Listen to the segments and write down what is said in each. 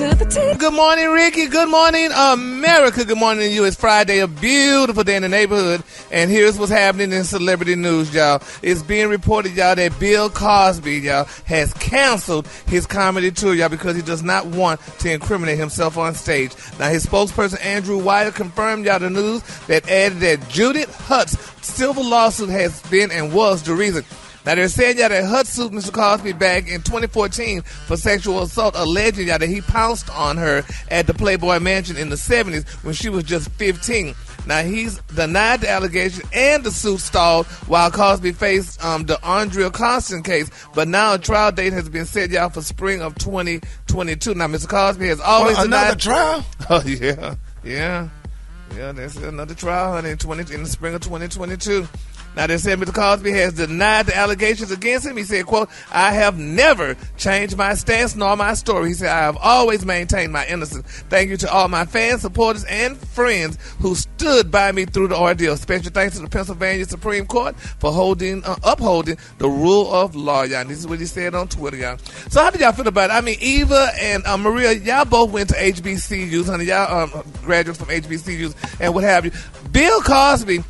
to the T. Good morning, Rickey. Good morning, America. Good morning to you. It's Friday, a beautiful day in the neighborhood. And here's what's happening in celebrity news, y'all. It's being reported, y'all, that Bill Cosby, y'all, has canceled his comedy tour, y'all, because he does not want to incriminate himself on stage. Now, his spokesperson, Andrew Wyatt, confirmed, y'all, the news that added that Judith Hutt's civil lawsuit has been and was the reason. Now, they're saying, y'all, that Hutt sued Mr. Cosby back in 2014 for sexual assault, alleging, y'all, that he pounced on her at the Playboy Mansion in the 70s when she was just 15. Now, he's denied the allegation, and the suit stalled while Cosby faced the Andrea Constant case. But now a trial date has been set, y'all, for spring of 2022. Now, Mr. Cosby has always denied... Another trial? Oh, yeah. Yeah, there's another trial, honey, in the spring of 2022. Now, they said Mr. Cosby has denied the allegations against him. He said, quote, "I have never changed my stance nor my story." He said, "I have always maintained my innocence. Thank you to all my fans, supporters, and friends who stood by me through the ordeal. Special thanks to the Pennsylvania Supreme Court for upholding the rule of law," y'all. This is what he said on Twitter, y'all. So how did y'all feel about it? I mean, Eva and Maria, y'all both went to HBCUs, honey. Y'all graduates from HBCUs and what have you. Bill Cosby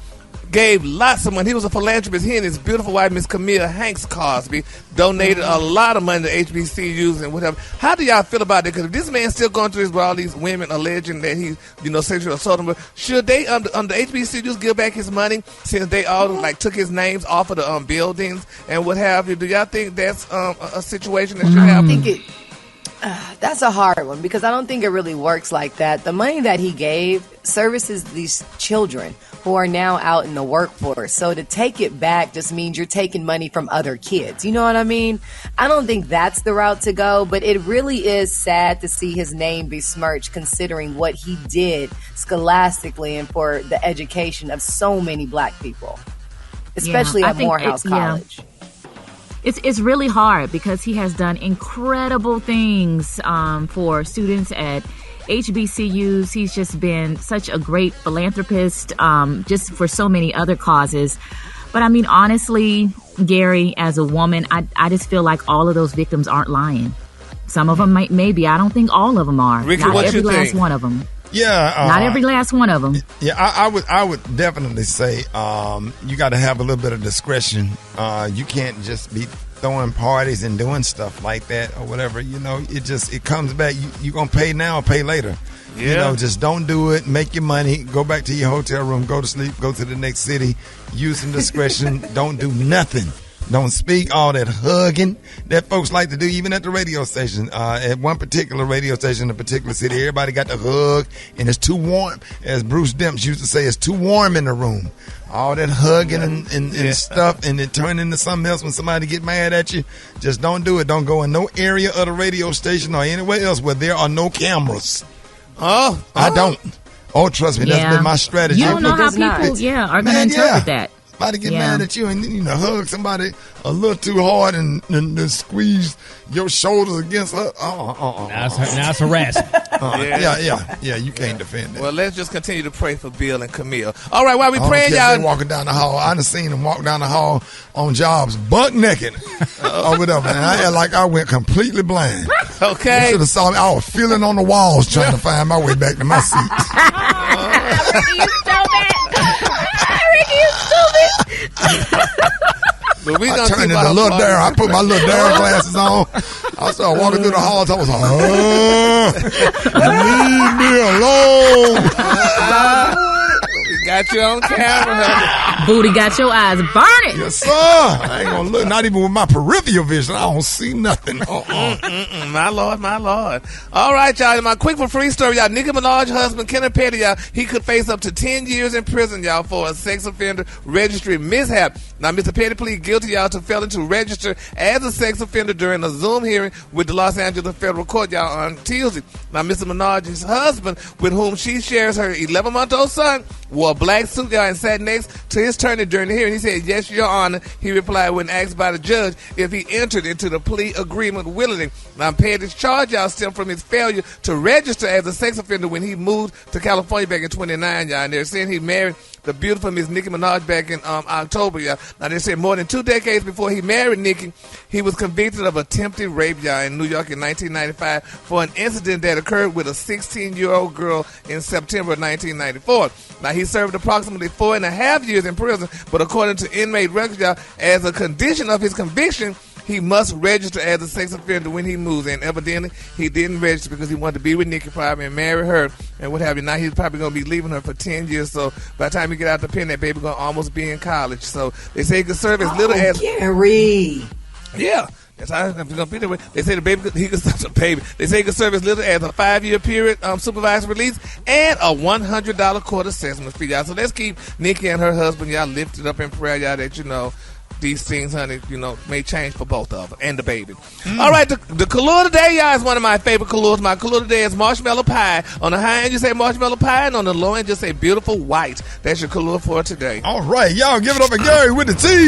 gave lots of money. He was a philanthropist. He and his beautiful wife, Miss Camille Hanks Cosby, donated a lot of money to HBCUs and whatever. How do y'all feel about it? Because if this man's still going through this with all these women alleging that he's, sexually assaulting them, should they, the HBCUs, give back his money since they all took his names off of the buildings and what have you? Do y'all think that's a situation that should happen? I think that's a hard one because I don't think it really works like that. The money that he gave services these children who are now out in the workforce. So to take it back just means you're taking money from other kids. You know what I mean? I don't think that's the route to go, but it really is sad to see his name besmirched considering what he did scholastically and for the education of so many black people, especially at Morehouse College. Yeah. It's really hard because he has done incredible things for students at HBCUs. He's just been such a great philanthropist just for so many other causes. But I mean, honestly, Gary, as a woman, I just feel like all of those victims aren't lying. Some of them maybe. I don't think all of them are. Rickey, not what every you last think? one of them. Yeah, not every last one of them. Yeah, I would definitely say you got to have a little bit of discretion. You can't just be throwing parties and doing stuff like that or whatever. It comes back. You gonna pay now or pay later. Yeah. Just don't do it. Make your money. Go back to your hotel room. Go to sleep. Go to the next city. Use some discretion. Don't do nothing. Don't speak all that hugging that folks like to do, even at the radio station. At one particular radio station in a particular city, everybody got to hug, and it's too warm. As Bruce Demps used to say, it's too warm in the room. All that hugging and stuff, and it turn into something else when somebody get mad at you. Just don't do it. Don't go in no area of the radio station or anywhere else where there are no cameras. I don't. Oh, trust me, that's been my strategy. You don't know how people, are going to interpret that. Somebody get mad at you and hug somebody a little too hard and squeeze your shoulders against her. Now it's harassment. Yeah, you can't defend that. Well, let's just continue to pray for Bill and Camille. All right, while we praying, y'all. They walking down the hall. I done seen them walk down the hall on jobs buck naked or whatever. And I went completely blind. Okay. You should have saw me. I was feeling on the walls trying to find my way back to my seat. Rickey, you so bad. Rickey, you stupid. But we I turned into little Darryl. I put my little Darryl glasses on. I started walking through the halls. I was like, leave me alone. We got you on camera, honey. Booty got your eyes burning. Yes, sir. I ain't gonna look. Not even with my peripheral vision. I don't see nothing. My Lord, my Lord. All right, y'all. My quick for free story, y'all. Nicki Minaj's husband, Kenneth Petty, y'all. He could face up to 10 years in prison, y'all, for a sex offender registry mishap. Now, Mr. Petty pleaded guilty, y'all, to failing to register as a sex offender during a Zoom hearing with the Los Angeles federal court, y'all, on Tuesday. Now, Mr. Minaj's husband, with whom she shares her 11-month-old son, wore a black suit, y'all, and sat next to his attorney during the hearing. He said, "Yes, Your Honor." He replied when asked by the judge if he entered into the plea agreement willingly. Now, Petty's charge, y'all, stemmed from his failure to register as a sex offender when he moved to California back in 1929, y'all. And they're saying he married the beautiful Miss Nicki Minaj back in October, y'all. Now, they said more than 2 decades before he married Nicki, he was convicted of attempted rape, y'all, in New York in 1995 for an incident that occurred with a 16-year-old girl in September of 1994. Now, he served approximately 4.5 years in prison, but according to inmate records, y'all, as a condition of his conviction, he must register as a sex offender when he moves. And evidently, he didn't register because he wanted to be with Nicki probably and marry her and what have you. Now he's probably going to be leaving her for 10 years. So by the time you get out the pen, that baby going to almost be in college. So they say he could serve as little as... Gary. Yeah. That's how it's going to be that way. They say he could serve a baby. They say he could serve as little as a 5-year period supervised release and a $100 court assessment fee, y'all. So let's keep Nicki and her husband, y'all, lifted up in prayer, y'all, that, you know, these things, honey, you know, may change for both of them and the baby. All right, the color today, y'all, is one of my favorite colors. My color today is marshmallow pie. On the high end, you say marshmallow pie, and on the low end, just say beautiful white. That's your color for today. All right, y'all, give it up for Gary with the T.